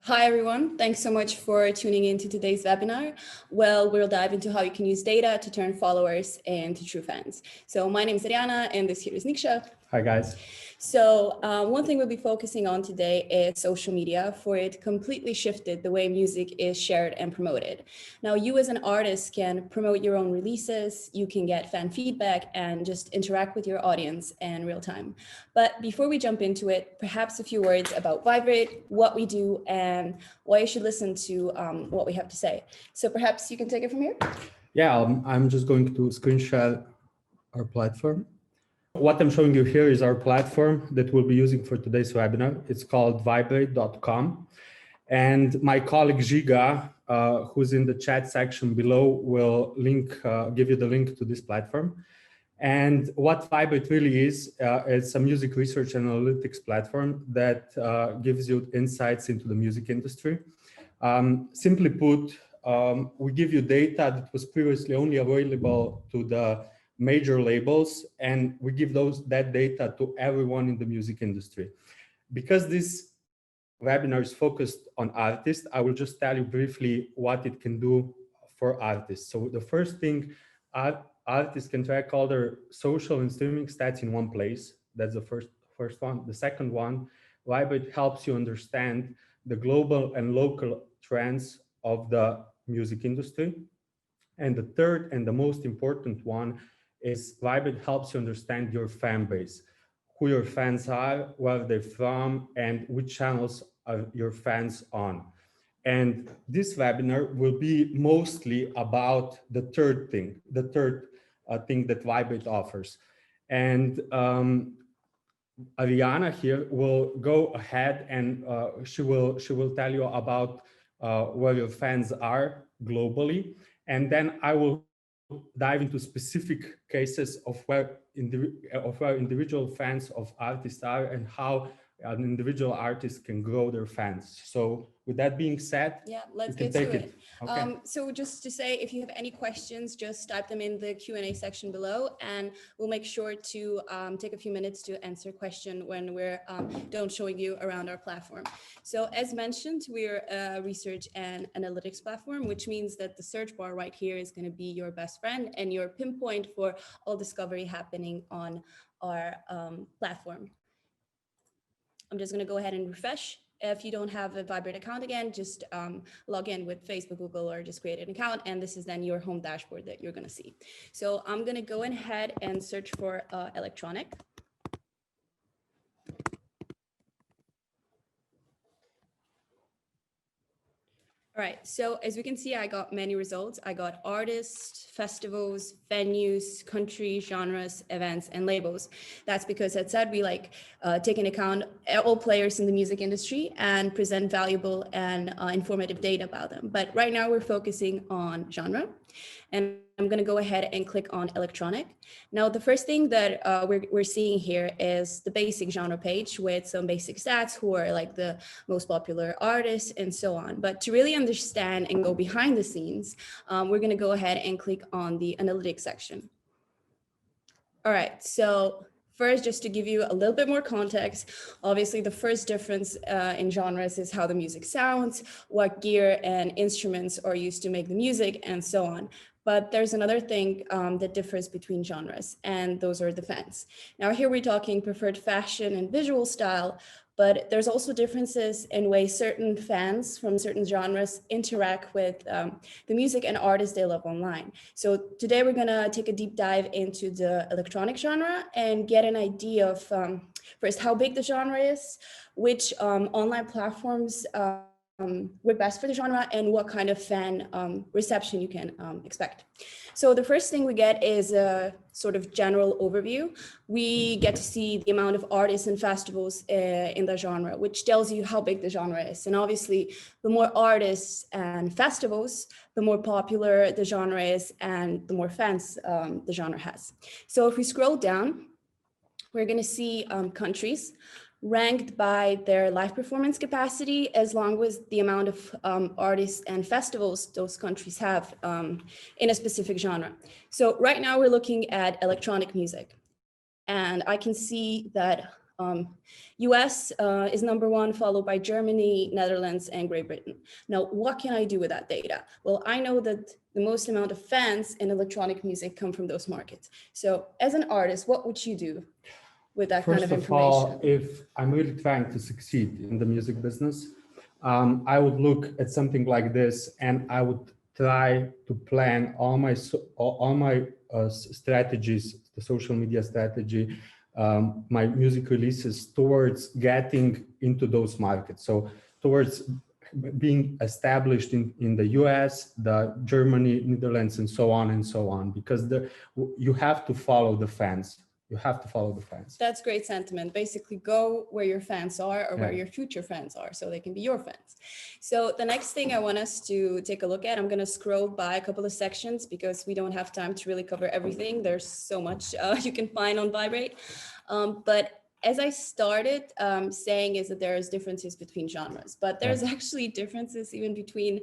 Hi, everyone. Thanks so much for tuning into today's webinar. Well, we'll dive into how you can use data to turn followers into true fans. So my name is Ariana, and this here is Niksha. Hi, guys. So one thing we'll be focusing on today is social media, for it completely shifted the way music is shared and promoted. Now, you as an artist can promote your own releases, you can get fan feedback and just interact with your audience in real time. But before we jump into it, perhaps a few words about Viberate, what we do, and why you should listen to what we have to say. So perhaps you can take it from here. Yeah, I'm just going to screen share our platform. What I'm showing you here is our platform that we'll be using for today's webinar. It's called Viberate.com. And my colleague Giga, who's in the chat section below, will give you the link to this platform. And what Viberate really is, it's a music research and analytics platform that gives you insights into the music industry. Simply put, we give you data that was previously only available to the major labels, and we give that data to everyone in the music industry. Because this webinar is focused on artists, I will just tell you briefly what it can do for artists. So the first thing, artists can track all their social and streaming stats in one place. That's the first one. The second one, Viberate helps you understand the global and local trends of the music industry. And the third and the most important one is Viberate helps you understand your fan base, who your fans are, where they're from, and which channels are your fans on. And this webinar will be mostly about the third thing that Viberate offers. And Ariana here will go ahead and she will tell you about where your fans are globally. And then I will dive into specific cases of where individual fans of artists are and how an individual artist can grow their fans. So with that being said, yeah, let's get to it. Okay. So just to say, if you have any questions, just type them in the Q&A section below, and we'll make sure to take a few minutes to answer a question when we're done showing you around our platform. So as mentioned, we're a research and analytics platform, which means that the search bar right here is going to be your best friend and your pinpoint for all discovery happening on our platform. I'm just going to go ahead and refresh. If you don't have a Viberate account again, just log in with Facebook, Google, or just create an account. And this is then your home dashboard that you're going to see. So I'm going to go ahead and search for electronic. All right, so as we can see, I got many results. I got artists, festivals, venues, countries, genres, events, and labels. That's because, as said, we take into account all players in the music industry and present valuable and informative data about them. But right now we're focusing on genre. And I'm going to go ahead and click on electronic. Now, the first thing that we're seeing here is the basic genre page with some basic stats, who are like the most popular artists and so on. But to really understand and go behind the scenes, we're going to go ahead and click on the analytics section. All right, so first, just to give you a little bit more context, obviously the first difference in genres is how the music sounds, what gear and instruments are used to make the music, and so on. But there's another thing that differs between genres, and those are the fans. Now here we're talking preferred fashion and visual style, but there's also differences in ways certain fans from certain genres interact with the music and artists they love online. So today we're gonna take a deep dive into the electronic genre and get an idea of first how big the genre is, which online platforms work best for the genre, and what kind of fan reception you can expect. So the first thing we get is a sort of general overview. We get to see the amount of artists and festivals in the genre, which tells you how big the genre is. And obviously, the more artists and festivals, the more popular the genre is and the more fans the genre has. So if we scroll down, we're going to see countries ranked by their live performance capacity, as long as the amount of artists and festivals those countries have in a specific genre. So right now we're looking at electronic music. And I can see that US is number one, followed by Germany, Netherlands, and Great Britain. Now, what can I do with that data? Well, I know that the most amount of fans in electronic music come from those markets. So as an artist, what would you do with that kind of First of information? all, if I'm really trying to succeed in the music business, I would look at something like this, and I would try to plan all my strategies, the social media strategy, my music releases towards getting into those markets. So towards being established in the US, the Germany, Netherlands, and so on, because you have to follow the fans. You have to follow the fans. That's great sentiment. Basically, go where your fans are, or where Yeah. your future fans are, so they can be your fans. So the next thing I want us to take a look at, I'm going to scroll by a couple of sections because we don't have time to really cover everything. There's so much you can find on Viberate. But as I started saying, is that there's differences between genres, but there's actually differences even between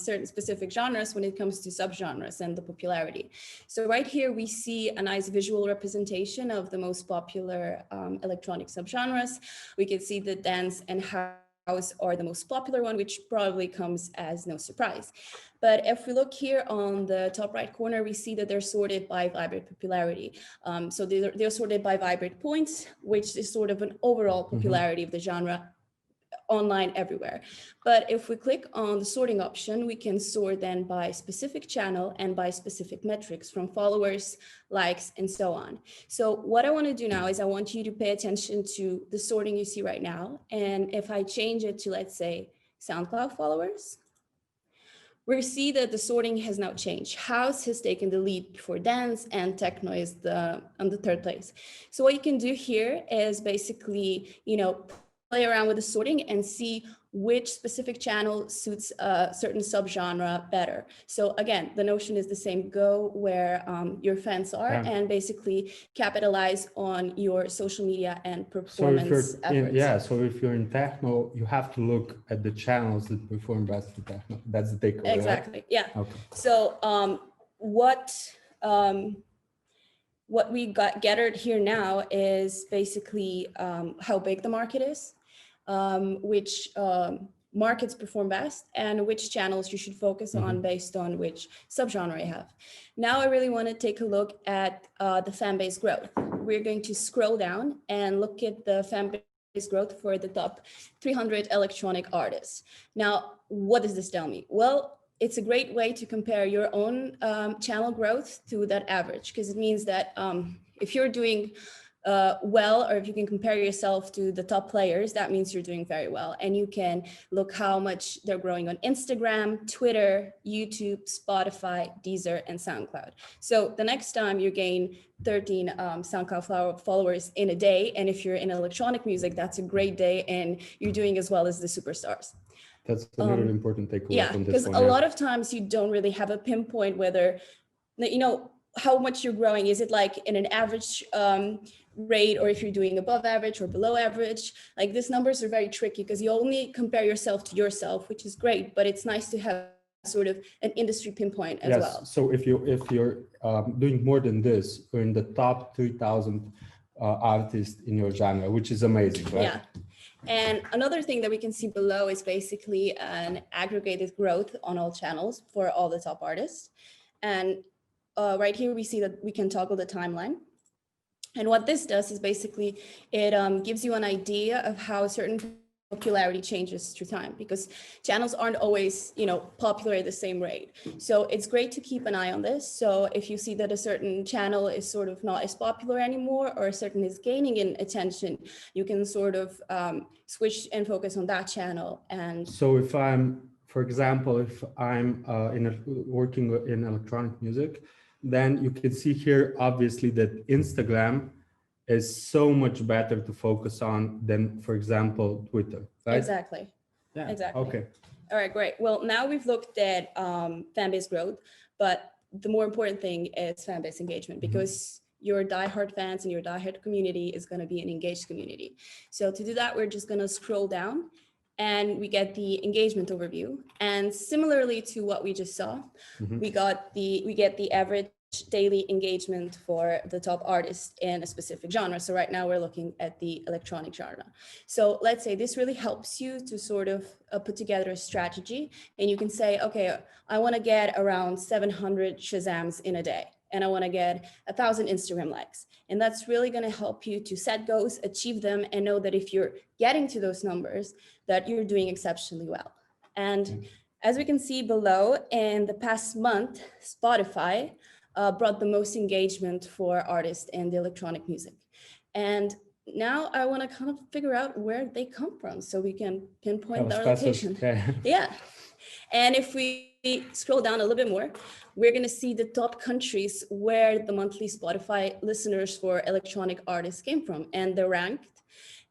certain specific genres when it comes to subgenres and the popularity. So right here, we see a nice visual representation of the most popular electronic subgenres. We can see the dance and house are the most popular one, which probably comes as no surprise. But if we look here on the top right corner, we see that they're sorted by Viberate popularity. So they're sorted by Viberate points, which is sort of an overall popularity of the genre online everywhere. But if we click on the sorting option, we can sort then by specific channel and by specific metrics from followers, likes, and so on. So what I want to do now is I want you to pay attention to the sorting you see right now. And if I change it to, let's say, SoundCloud followers, we see that the sorting has now changed. House has taken the lead before dance, and techno is on the third place. So what you can do here is basically, play around with the sorting and see which specific channel suits a certain subgenre better. So again, the notion is the same: go where your fans are, and basically capitalize on your social media and performance efforts. So if you're in techno, you have to look at the channels that perform best in techno. That's the takeaway. Exactly. Right? Yeah. Okay. So what we gathered here now is basically how big the market is, which markets perform best, and which channels you should focus on based on which subgenre you have. Now I really want to take a look at the fan base growth. We're going to scroll down and look at the fan base growth for the top 300 electronic artists. Now, what does this tell me? Well, it's a great way to compare your own channel growth to that average, because it means that if you're doing well, or if you can compare yourself to the top players, that means you're doing very well. And you can look how much they're growing on Instagram, Twitter, YouTube, Spotify, Deezer, and SoundCloud. So the next time you gain 13 SoundCloud followers in a day, and if you're in electronic music, that's a great day, and you're doing as well as the superstars. That's another important takeaway from this one. Because a lot of times you don't really have a pinpoint whether, how much you're growing. Is it like in an average rate, or if you're doing above average or below average? Like, these numbers are very tricky because you only compare yourself to yourself, which is great, but it's nice to have sort of an industry pinpoint as well. So if you're doing more than this, you're in the top 3,000 artists in your genre, which is amazing, right? Yeah. And another thing that we can see below is basically an aggregated growth on all channels for all the top artists. And right here, we see that we can toggle the timeline. And what this does is basically, it gives you an idea of how certain popularity changes through time, because channels aren't always, popular at the same rate. So it's great to keep an eye on this. So if you see that a certain channel is sort of not as popular anymore, or a certain is gaining in attention, you can sort of switch and focus on that channel. And so if I'm, for example, if I'm working in electronic music, then you can see here, obviously, that Instagram is so much better to focus on than, for example, Twitter, right? Exactly. Yeah. Exactly. Okay. All right, great. Well, now we've looked at fan base growth, but the more important thing is fan base engagement, because your diehard fans and your diehard community is going to be an engaged community. So to do that, we're just going to scroll down, and we get the engagement overview. And similarly to what we just saw, we get the average daily engagement for the top artists in a specific genre. So right now we're looking at the electronic genre. So let's say this really helps you to sort of put together a strategy, and you can say, okay, I want to get around 700 Shazams in a day, and I want to get 1,000 Instagram likes. And that's really going to help you to set goals, achieve them, and know that if you're getting to those numbers, that you're doing exceptionally well. And as we can see below, in the past month, Spotify brought the most engagement for artists in the electronic music. And now I want to kind of figure out where they come from so we can pinpoint their location. Yeah. And if we scroll down a little bit more, we're going to see the top countries where the monthly Spotify listeners for electronic artists came from, and they're ranked.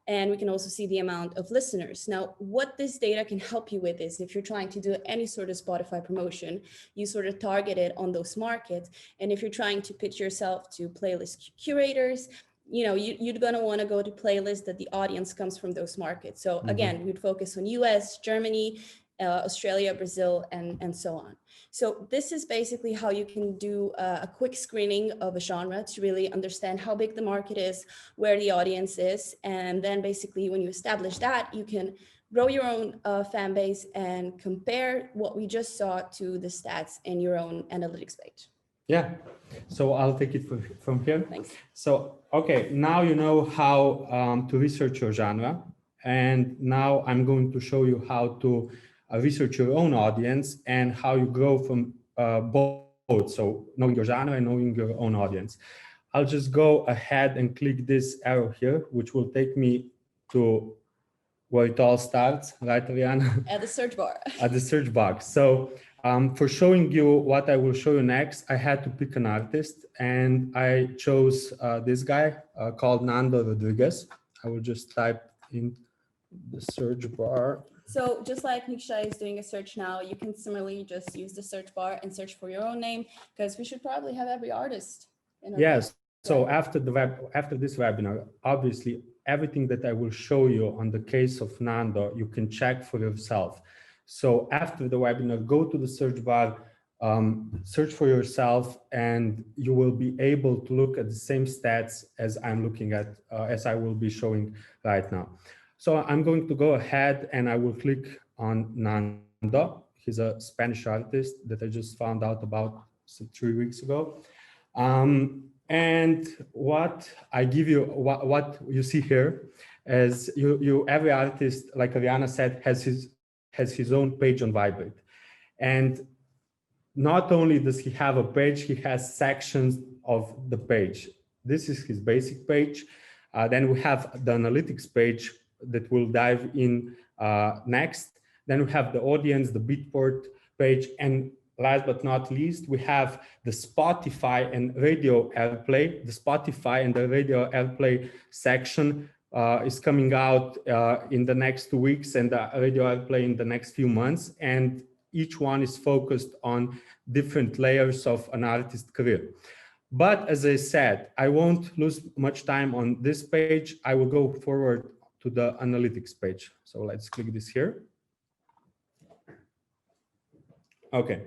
And we can also see the amount of listeners. Now, what this data can help you with is if you're trying to do any sort of Spotify promotion, you sort of target it on those markets. And if you're trying to pitch yourself to playlist curators, you know, you're going to want to go to playlists that the audience comes from those markets. So again, we'd focus on US, Germany, Australia, Brazil, and so on. So this is basically how you can do a quick screening of a genre to really understand how big the market is, where the audience is. And then basically when you establish that, you can grow your own fan base and compare what we just saw to the stats in your own analytics page. Yeah, so I'll take it from here. Thanks. So, okay, now you know how to research your genre. And now I'm going to show you how to research your own audience and how you grow from both. So knowing your genre and knowing your own audience. I'll just go ahead and click this arrow here, which will take me to where it all starts, right, Rihanna? At the search bar. At the search box. So for showing you what I will show you next, I had to pick an artist, and I chose this guy called Nando Rodriguez. I will just type in the search bar. So just like Niksha is doing a search now, you can similarly just use the search bar and search for your own name, because we should probably have every artist in our Yes. list. So after this webinar, obviously everything that I will show you on the case of Nando, you can check for yourself. So after the webinar, go to the search bar, search for yourself, and you will be able to look at the same stats as I'm looking at, as I will be showing right now. So I'm going to go ahead and I will click on Nando. He's a Spanish artist that I just found out about 3 weeks ago. And what I give you, what you see here is every artist, like Ariana said, has his own page on Viberate. And not only does he have a page, he has sections of the page. This is his basic page. Then we have the analytics page that we'll dive in next. Then we have the audience, the Beatport page, and last but not least, we have the Spotify and radio airplay. The Spotify and the radio airplay section is coming out in the next 2 weeks, and the radio airplay in the next few months. And each one is focused on different layers of an artist's career. But as I said, I won't lose much time on this page. I will go forward to the analytics page. So let's click this here. Okay.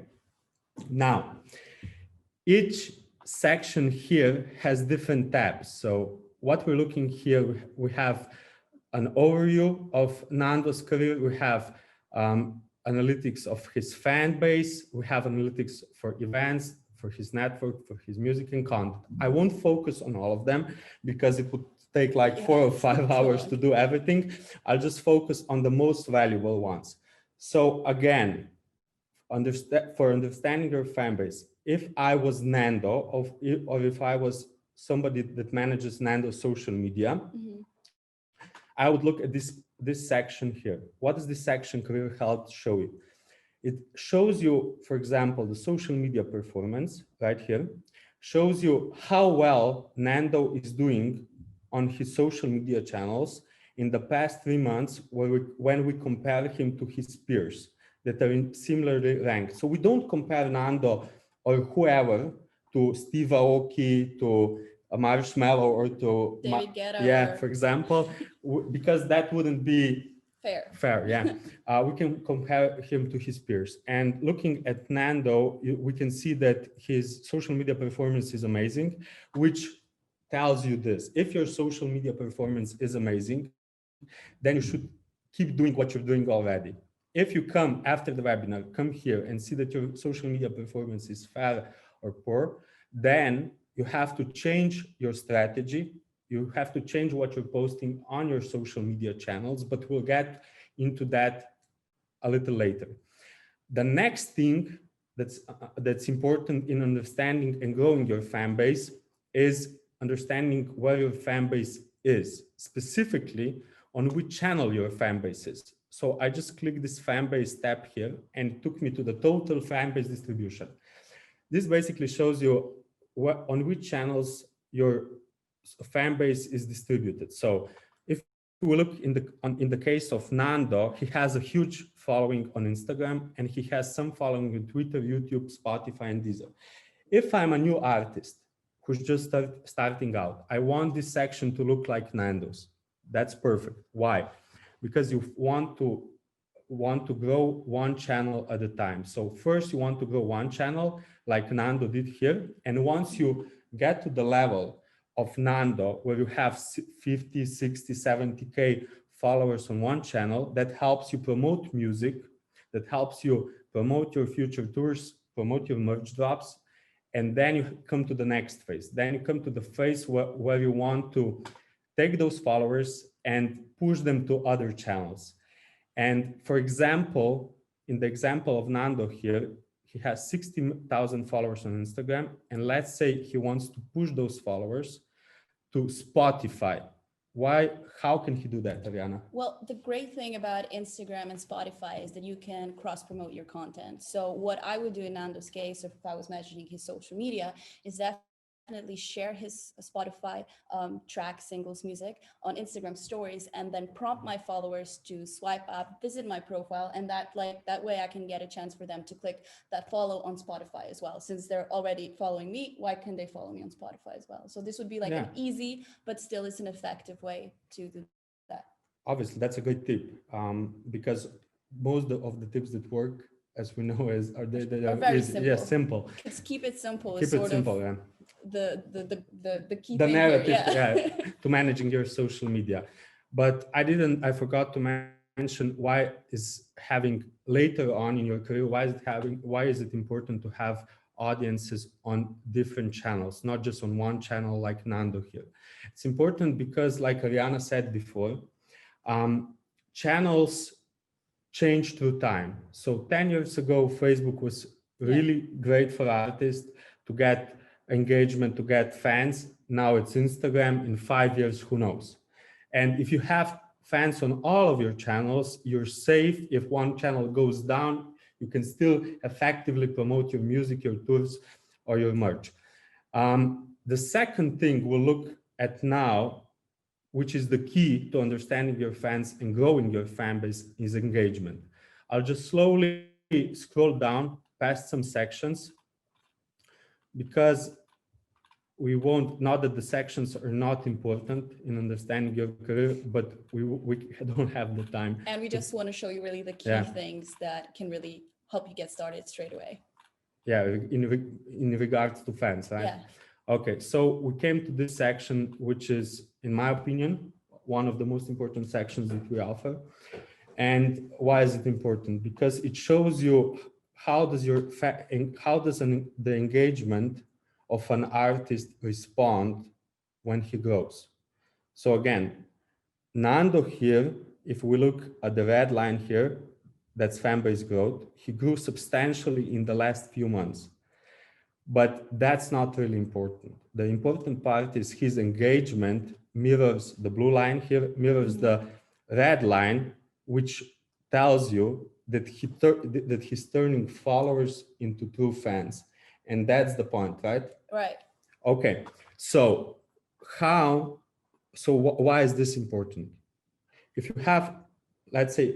Now, each section here has different tabs. So what we're looking here, we have an overview of Nando's career. We have analytics of his fan base. We have analytics for events, for his network, for his music and content. I won't focus on all of them because it would take like 4 or 5 hours to do everything. I'll just focus on the most valuable ones. So again, for understanding your fan base, if I was Nando, or if I was somebody that manages Nando's social media, I would look at this section here. What does this section career health show you? It shows you, for example, the social media performance right here, shows you how well Nando is doing on his social media channels in the past 3 months when we compare him to his peers that are similarly ranked. So we don't compare Nando or whoever to Steve Aoki, to Marshmallow, or to David Guetta, yeah, for example, because that wouldn't be Fair. Yeah. We can compare him to his peers. And looking at Nando, we can see that his social media performance is amazing, which tells you this. If your social media performance is amazing, then you should keep doing what you're doing already. If you come after the webinar, come here and see that your social media performance is fair or poor, then you have to change your strategy. You have to change what you're posting on your social media channels, but we'll get into that a little later. The next thing that's important in understanding and growing your fan base is understanding where your fan base is, specifically on which channel your fan base is. So I just clicked this fan base tab here and it took me to the total fan base distribution. This basically shows you on which channels your fan base is distributed. So if we look in the case of Nando, he has a huge following on Instagram and he has some following on Twitter, YouTube, Spotify, and Deezer. If I'm a new artist who's just starting out, I want this section to look like Nando's. That's perfect. Why? Because you want to grow one channel at a time. So first you want to grow one channel like Nando did here. And once you get to the level of Nando, where you have 50, 60, 70K followers on one channel, that helps you promote music, that helps you promote your future tours, promote your merch drops. And then you come to the next phase. Then you come to the phase where you want to take those followers and push them to other channels. And for example, in the example of Nando here, he has 60,000 followers on Instagram. And let's say he wants to push those followers to Spotify. Why? How can he do that, Ariana? Well, the great thing about Instagram and Spotify is that you can cross-promote your content. So what I would do in Nando's case, if I was mentioning his social media, is definitely share his Spotify track, singles, music on Instagram stories, and then prompt my followers to swipe up, visit my profile, and that way I can get a chance for them to click that follow on Spotify as well. Since they're already following me, why can't they follow me on Spotify as well? So this would be like an easy, but still is an effective way to do that. Obviously, that's a good tip because most of the tips that work, as we know, are very simple. Yeah, simple. Just keep it simple. Keep it simple, yeah. The key the thing narrative here, yeah. To managing your social media. But I forgot to mention why is having later on in your career, why is it important to have audiences on different channels, not just on one channel like Nando here. It's important because, like Ariana said before, channels change through time. So 10 years ago, Facebook was really great for artists to get engagement, to get fans. Now it's Instagram. In 5 years, who knows? And if you have fans on all of your channels, you're safe. If one channel goes down, you can still effectively promote your music, your tours, or your merch. The second thing we'll look at now, which is the key to understanding your fans and growing your fan base, is engagement. I'll just slowly scroll down past some sections because we won't, not that the sections are not important in understanding your career, but we don't have the time. And we just want to show you really the key things that can really help you get started straight away. Yeah, in regards to fans, right? Yeah. Okay, so we came to this section, which is, in my opinion, one of the most important sections that we offer. And why is it important? Because it shows you how does the engagement of an artist respond when he grows. So again, Nando here, if we look at the red line here, that's fan base growth, he grew substantially in the last few months. But that's not really important. The important part is his engagement mirrors, the blue line here mirrors the red line, which tells you that he's turning followers into true fans. And that's the point, right? Right. Okay, so why is this important? If you have, let's say,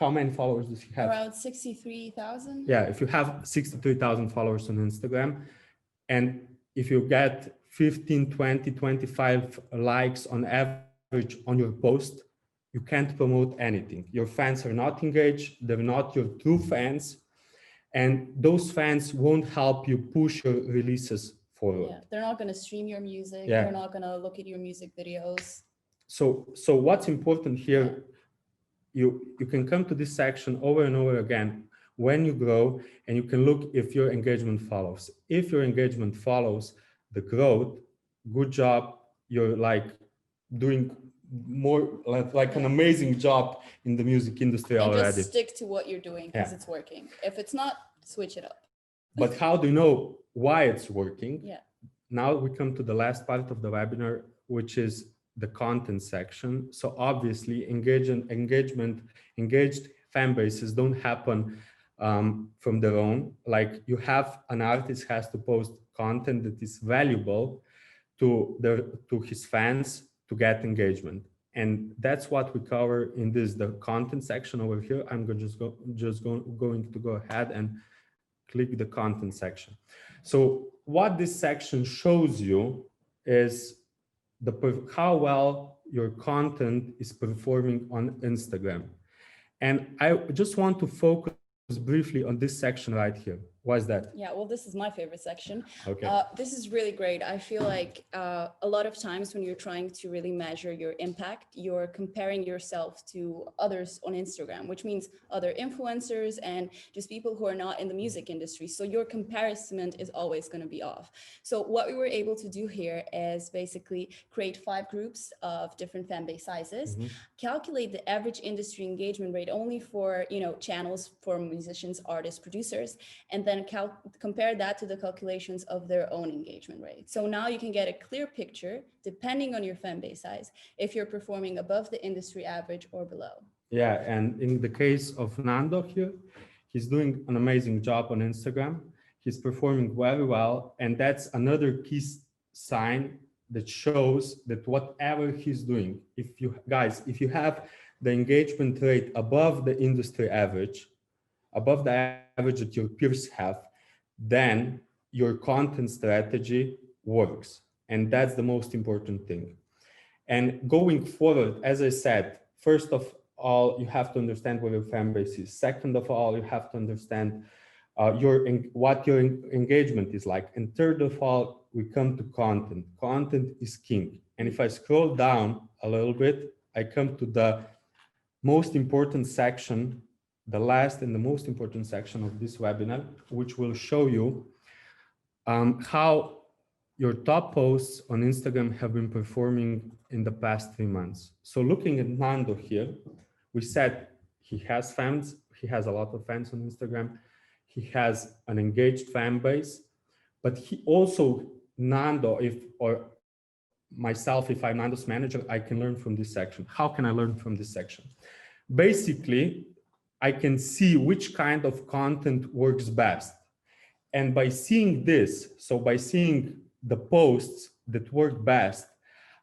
how many followers does he have? Around 63,000. Yeah, if you have 63,000 followers on Instagram, and if you get 15, 20, 25 likes on average on your post, you can't promote anything. Your fans are not engaged, they're not your true fans, and those fans won't help you push your releases forward. Yeah, they're not going to stream your music. Yeah. They're not going to look at your music videos. So what's important here, you can come to this section over and over again when you grow, and you can look if your engagement follows. If your engagement follows the growth, good job, you're like doing more like an amazing job in the music industry and already. Just stick to what you're doing because it's working. If it's not, switch it up. But how do you know why it's working? Yeah. Now we come to the last part of the webinar, which is the content section. So obviously engaged fan bases don't happen from their own. Like you have an artist has to post content that is valuable to his fans to get engagement. And that's what we cover in the content section over here. I'm going to go ahead and click the content section. So what this section shows you is how well your content is performing on Instagram. And I just want to focus briefly on this section right here. Why is that? Yeah, well, this is my favorite section. Okay. This is really great. I feel like a lot of times when you're trying to really measure your impact, you're comparing yourself to others on Instagram, which means other influencers and just people who are not in the music industry. So your comparison is always going to be off. So what we were able to do here is basically create 5 groups of different fan base sizes, calculate the average industry engagement rate only for, channels for musicians, artists, producers, and then compare that to the calculations of their own engagement rate. So now you can get a clear picture, depending on your fan base size, if you're performing above the industry average or below. Yeah, and in the case of Nando here, he's doing an amazing job on Instagram. He's performing very well, and that's another key sign that shows that whatever he's doing, if you have the engagement rate above the industry average, above the average that your peers have, then your content strategy works. And that's the most important thing. And going forward, as I said, first of all, you have to understand what your fan base is. Second of all, you have to understand what your engagement is like. And third of all, we come to content. Content is king. And if I scroll down a little bit, I come to the most important section, the last and the most important section of this webinar, which will show you how your top posts on Instagram have been performing in the past 3 months. So looking at Nando here, we said he has fans, he has a lot of fans on Instagram, he has an engaged fan base, but he also, Nando, if I'm Nando's manager, I can learn from this section. How can I learn from this section? Basically, I can see which kind of content works best. And by seeing this, so by seeing the posts that work best,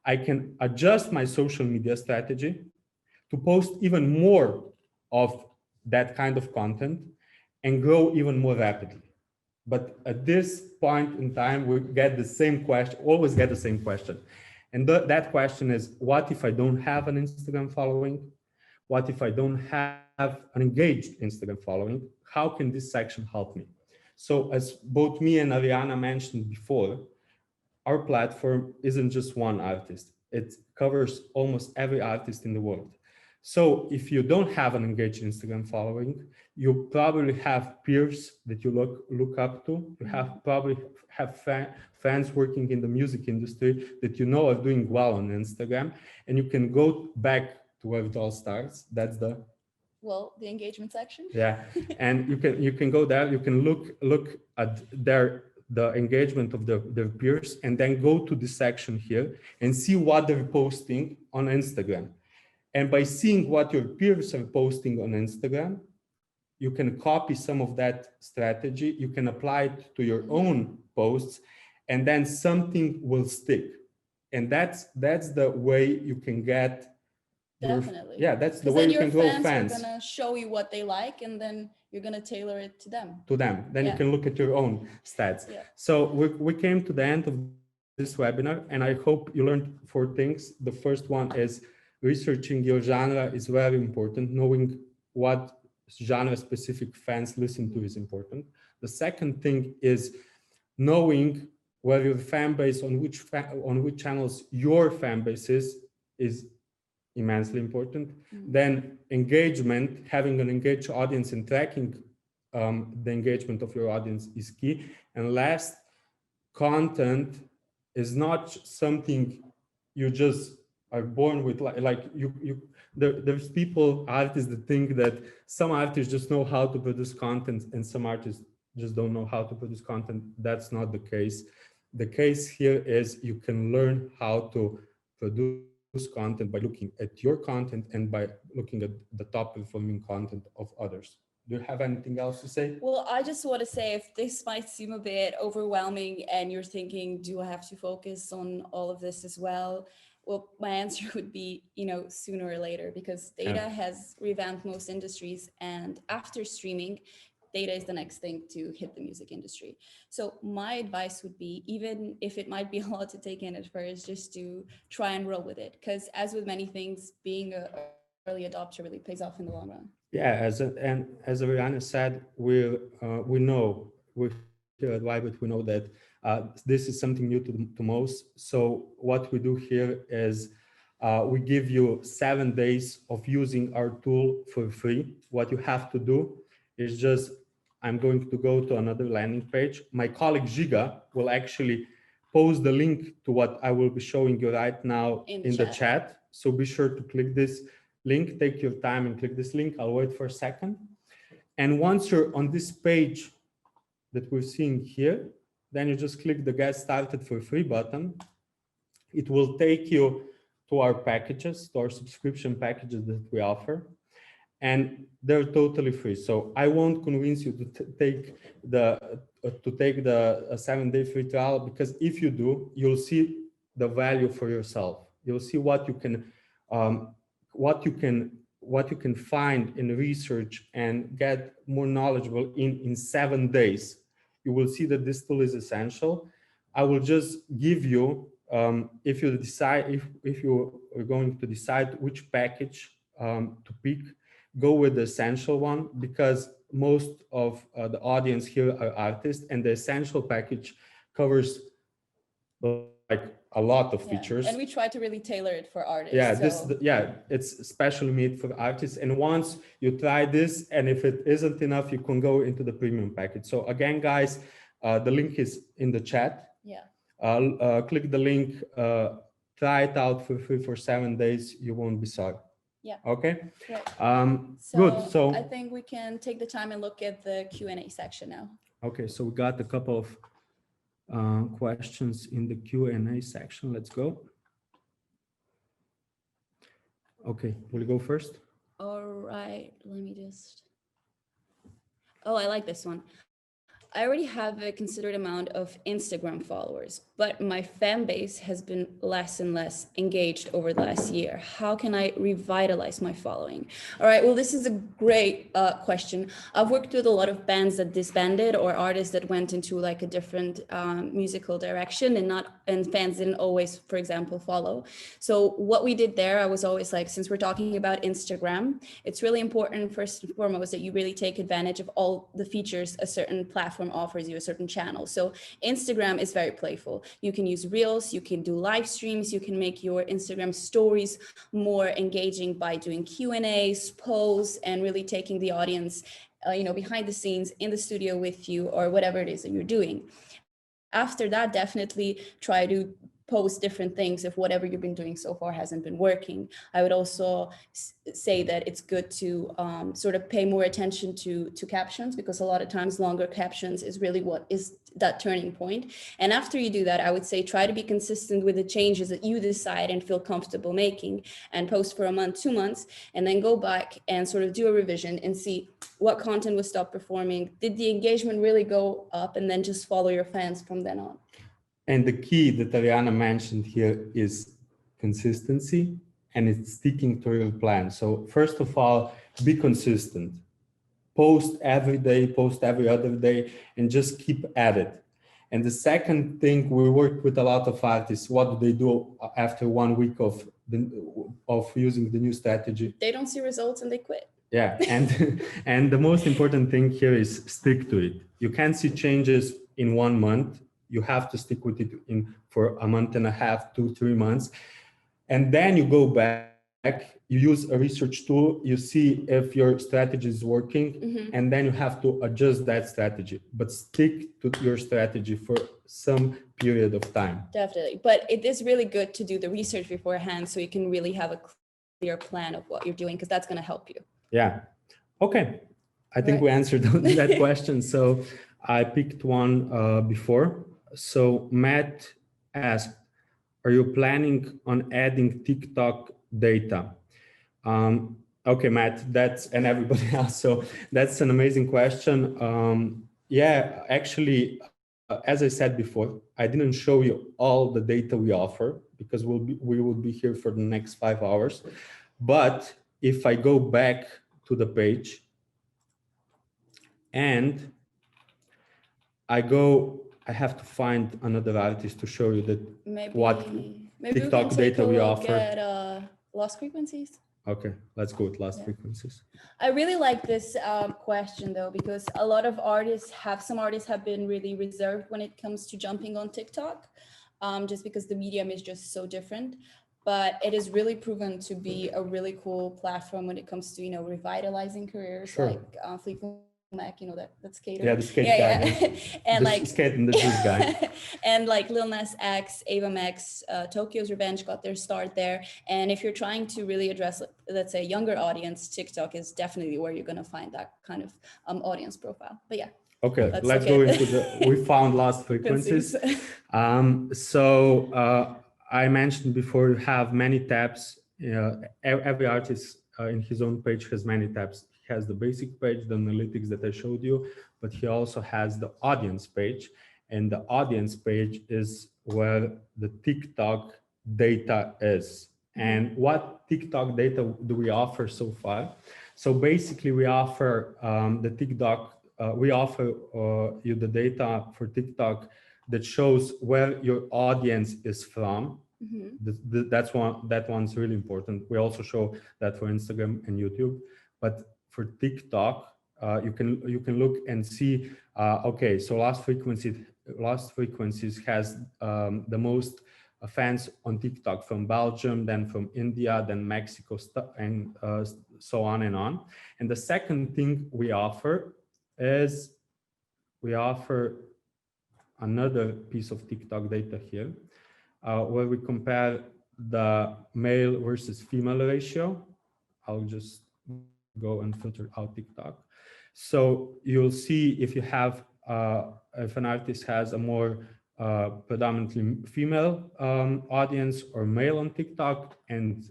I can adjust my social media strategy to post even more of that kind of content and grow even more rapidly. But at this point in time, we get the same question, always get the same question. And that question is, what if I don't have an Instagram following? What if I don't have an engaged Instagram following? How can this section help me? So as both me and Ariana mentioned before, our platform isn't just one artist. It covers almost every artist in the world. So if you don't have an engaged Instagram following, you probably have peers that you look up to. You probably have fans working in the music industry that you know are doing well on Instagram, and you can go back to where it all starts. That's the engagement section. Yeah, and you can go there. You can look at the engagement of their peers, and then go to this section here and see what they're posting on Instagram. And by seeing what your peers are posting on Instagram, you can copy some of that strategy. You can apply it to your own posts, and then something will stick. And that's the way you can get. Definitely. That's the way you can grow fans. Are going to show you what they like, and then you're going to tailor it to them. Then you can look at your own stats. Yeah. So we came to the end of this webinar, and I hope you learned 4 things. The first one is researching your genre is very important. Knowing what genre specific fans listen to is important. The second thing is knowing where your fan base, on which channels your fan base is immensely important. Then engagement, having an engaged audience and tracking the engagement of your audience is key. And last, content is not something you just are born with. There's people, artists, that think that some artists just know how to produce content and some artists just don't know how to produce content. That's not the case. The case here is you can learn how to produce content by looking at your content and by looking at the top performing content of others. Do you have anything else to say? Well, I just want to say, if this might seem a bit overwhelming and you're thinking, do I have to focus on all of this as well? Well, my answer would be, sooner or later, because data has revamped most industries. And after streaming, data is the next thing to hit the music industry. So my advice would be, even if it might be a lot to take in at first, just to try and roll with it. Because as with many things, being an early adopter really pays off in the long run. Yeah, as Ariana said, we know, we're here at Viberate, we know that this is something new to most. So what we do here is we give you 7 days of using our tool for free. What you have to do is just, I'm going to go to another landing page. My colleague Giga will actually post the link to what I will be showing you right now in the chat. So be sure to click this link, take your time and click this link. I'll wait for a second. And once you're on this page that we're seeing here, then you just click the Get Started for Free button. It will take you to our packages, to our subscription packages that we offer. And they're totally free. So I won't convince you to take the 7-day free trial, because if you do, you'll see the value for yourself. You'll see what you can find in research and get more knowledgeable in 7 days. You will see that this tool is essential. I will just give you, if you are going to decide which package to pick, go with the essential one, because most of the audience here are artists, and the essential package covers like a lot of features. And we try to really tailor it for artists. Yeah, it's especially made for artists. And once you try this, and if it isn't enough, you can go into the premium package. So again, guys, the link is in the chat. Click the link, try it out for free for 7 days. You won't be sorry. Yeah. Okay. Right. Good. So I think we can take the time and look at the Q&A section now. Okay. So we got a couple of questions in the Q&A section. Let's go. Okay. Will you go first? All right. Let me just. Oh, I like this one. I already have a considerate amount of Instagram followers, but my fan base has been less and less engaged over the last year. How can I revitalize my following? All right, well, this is a great question. I've worked with a lot of bands that disbanded, or artists that went into like a different musical direction, and fans didn't always, for example, follow. So what we did there, I was always like, since we're talking about Instagram, it's really important, first and foremost, that you really take advantage of all the features a certain platform offers you, a certain channel. So Instagram is very playful. You can use Reels, you can do live streams, you can make your Instagram stories more engaging by doing Q&As, polls, and really taking the audience, behind the scenes in the studio with you, or whatever it is that you're doing. After that, definitely try to post different things if whatever you've been doing so far hasn't been working. I would also say that it's good to sort of pay more attention to captions, because a lot of times longer captions is really what is that turning point. And after you do that, I would say try to be consistent with the changes that you decide and feel comfortable making, and post for a month, 2 months, and then go back and sort of do a revision and see what content was stopped performing. Did the engagement really go up? And then just follow your fans from then on. And the key that Ariana mentioned here is consistency, and it's sticking to your plan. So first of all, be consistent. Post every day, post every other day, and just keep at it. And the second thing, we work with a lot of artists. What do they do after 1 week of of using the new strategy. They don't see results and they quit. Yeah, and and the most important thing here is stick to it. You can't see changes in 1 month. You have to stick with it for a month and a half, 2-3 months, and then you go back. You use a research tool. You see if your strategy is working, and then you have to adjust that strategy. But stick to your strategy for some period of time. Definitely, but it is really good to do the research beforehand, so you can really have a clear plan of what you're doing, because that's going to help you. Yeah. Okay. I think we answered that question. So I picked one before. So Matt asked, are you planning on adding TikTok data? Okay, Matt, and everybody else. So that's an amazing question. Yeah, actually, as I said before, I didn't show you all the data we offer because we will be here for the next 5 hours. But if I go back to the page and I have to find another artist to show you that maybe TikTok data we offer. At lost frequencies. Okay, let's go with lost frequencies. I really like this question though, because a lot of some artists have been really reserved when it comes to jumping on TikTok, just because the medium is just so different. But it is really proven to be a really cool platform when it comes to, revitalizing careers, like Fleetwood Mac, that skater. Yeah, the skate guy. And the skate and the juice guy. And like Lil Nas X, Ava Max, Tokyo's Revenge got their start there. And if you're trying to really address, let's say, a younger audience, TikTok is definitely where you're going to find that kind of audience profile. But yeah. Okay, let's go into we found lost frequencies. So I mentioned before, you have many tabs. Every artist in his own page has many tabs. He has the basic page, the analytics that I showed you, but he also has the audience page. And the audience page is where the TikTok data is. And what TikTok data do we offer so far? So basically we offer the TikTok, we offer you the data for TikTok that shows where your audience is from. That one's really important. We also show that for Instagram and YouTube, but for TikTok, you can look and see. Okay, so Lost Frequencies has the most fans on TikTok from Belgium, then from India, then Mexico, and so on and on. And the second thing we offer is we offer another piece of TikTok data here, where we compare the male versus female ratio. I'll just go and filter out TikTok. So you'll see if you have, if an artist has a more predominantly female audience or male on TikTok, and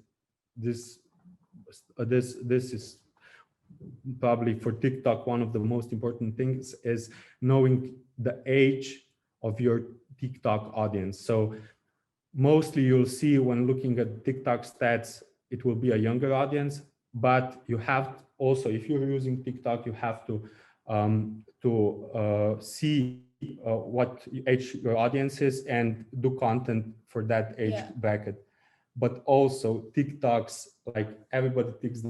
this is probably for TikTok one of the most important things is knowing the age of your TikTok audience. So mostly you'll see when looking at TikTok stats, it will be a younger audience, but you have also, if you're using TikTok, you have to see what age your audience is and do content for that age bracket. But also TikToks, like everybody thinks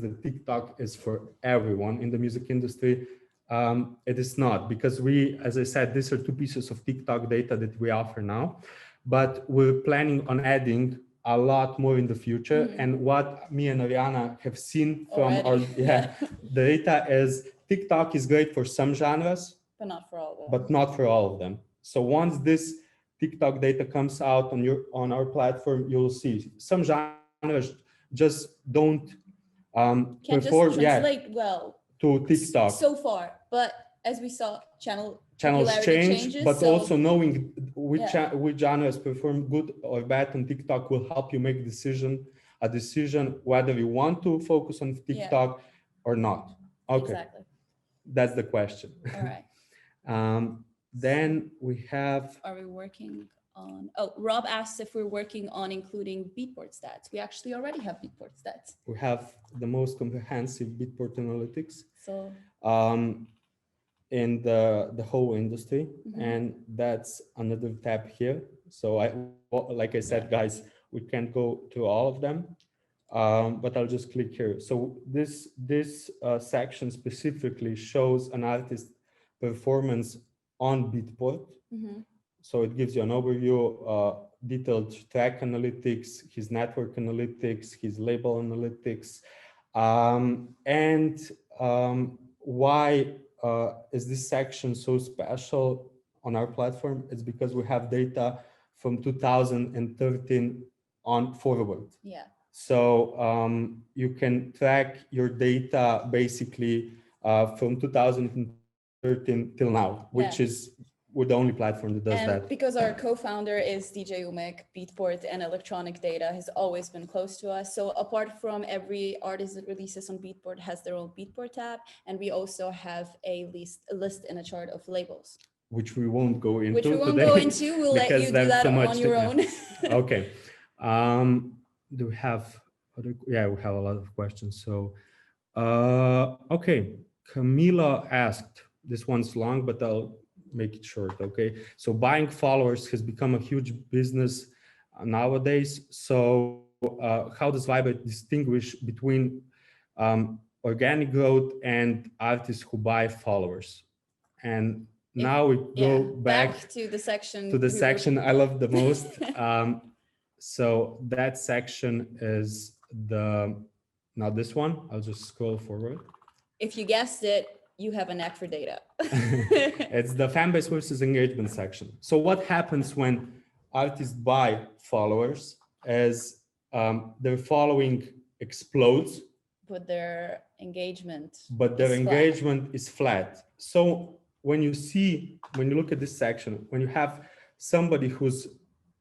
that TikTok is for everyone in the music industry. It is not, because as I said, these are two pieces of TikTok data that we offer now, but we're planning on adding a lot more in the future. And what me and Ariana have seen from the data is TikTok is great for some genres, but not for all of them. But not for all of them. So once this TikTok data comes out on our platform, you'll see some genres just don't perform well to TikTok so far. But as we saw, channels change, but also knowing which genres perform good or bad on TikTok will help you make a decision whether you want to focus on TikTok or not. Okay, exactly. That's the question. All right. Then we have. Are we working on? Oh, Rob asked if we're working on including Beatport stats. We actually already have Beatport stats. We have the most comprehensive Beatport analytics. So. In the whole industry, and that's another tab here. So like I said, guys, we can't go through all of them, but I'll just click here. So this section specifically shows an artist performance on Beatport. So it gives you an overview, detailed track analytics, his network analytics, his label analytics, and why is this section so special on our platform? It's because we have data from 2013 on forward. Yeah. So you can track your data basically from 2013 till now, which is we're the only platform that does that. Because our co-founder is DJ Umek, Beatport and electronic data has always been close to us. So apart from every artist that releases on Beatport has their own Beatport tab, and we also have a list and a chart of labels. Which we won't go into Which we won't today, go into. We'll let you do that on your own. Okay. Do we have other? Yeah, we have a lot of questions. So, okay. Camila asked, this one's long, but I'll make it short. Okay. So buying followers has become a huge business nowadays. So how does Viberate distinguish between organic growth and artists who buy followers? And now we go back to the section. To the section I love the most. So that section is not this one. I'll just scroll forward. If you guessed it, you have a knack for data. It's the fanbase versus engagement section. So what happens when artists buy followers is their following explodes. But their engagement is flat. So when you look at this section, when you have somebody who's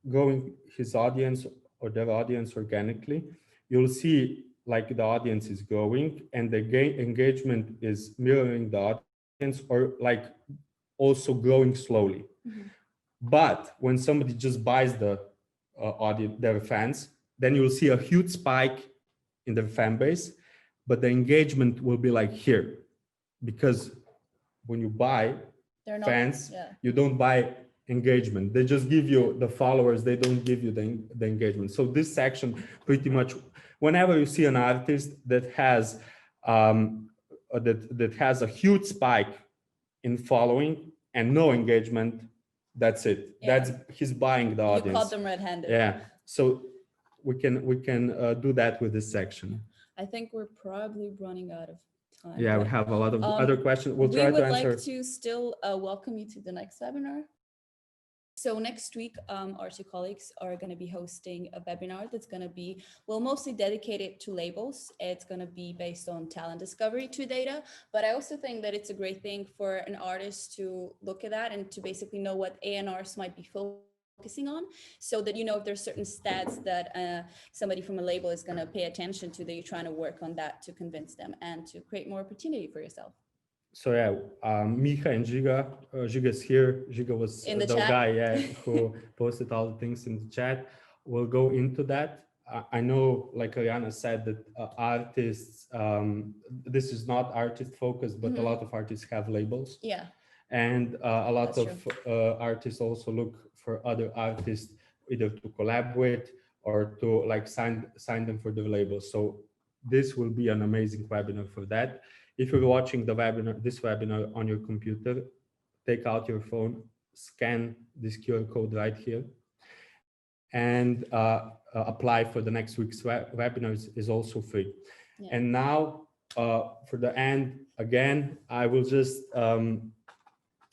growing his audience or their audience organically, you'll see like the audience is growing and the engagement is mirroring the audience or like also growing slowly. But when somebody just buys the audience, their fans, then you'll see a huge spike in the fan base, but the engagement will be like here, because when you buy fans, you don't buy engagement. They just give you the followers. They don't give you the engagement. So this section pretty much, whenever you see an artist that has that has a huge spike in following and no engagement, that's it. That's he's buying the audience. You caught them red-handed. Yeah. So we can do that with this section. I think we're probably running out of time. Yeah, we have a lot of other questions. We'll try to answer. We would like to still welcome you to the next webinar. So next week, our two colleagues are going to be hosting a webinar that's going to be, mostly dedicated to labels. It's going to be based on talent discovery through data. But I also think that it's a great thing for an artist to look at that and to basically know what A&Rs might be focusing on, so that if there's certain stats that somebody from a label is going to pay attention to, that you're trying to work on that to convince them and to create more opportunity for yourself. So yeah, Micha and Giga's here. Giga was the guy who posted all the things in the chat. We'll go into that. I know, like Ariana said, that artists, this is not artist focused, but a lot of artists have labels. Yeah. And a lot of artists also look for other artists either to collaborate or to like sign them for the label. So this will be an amazing webinar for that. If you're watching this webinar on your computer, take out your phone, scan this QR code right here, and apply for the next week's webinar is also free. Yeah. And now for the end, again, I will just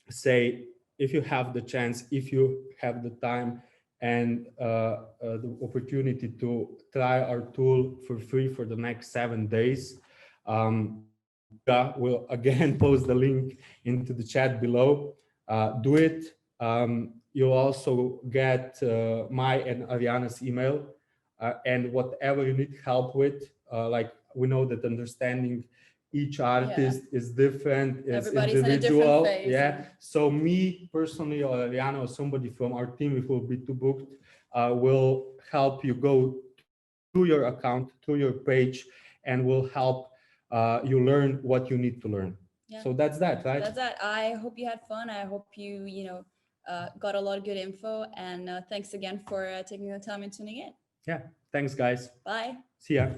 say, if you have the chance, if you have the time and the opportunity to try our tool for free for the next 7 days, we'll again post the link into the chat below. Do it. You'll also get my and Ariana's email, and whatever you need help with, like we know that understanding each artist is different, it's individual. So me personally, or Ariana, or somebody from our team, if we'll be too booked, will help you go to your account, to your page, and will help you learn what you need to learn. So that's that, right? That's that. I hope you had fun. I hope you got a lot of good info, and thanks again for taking the time and tuning in. Yeah, thanks guys. Bye. See ya.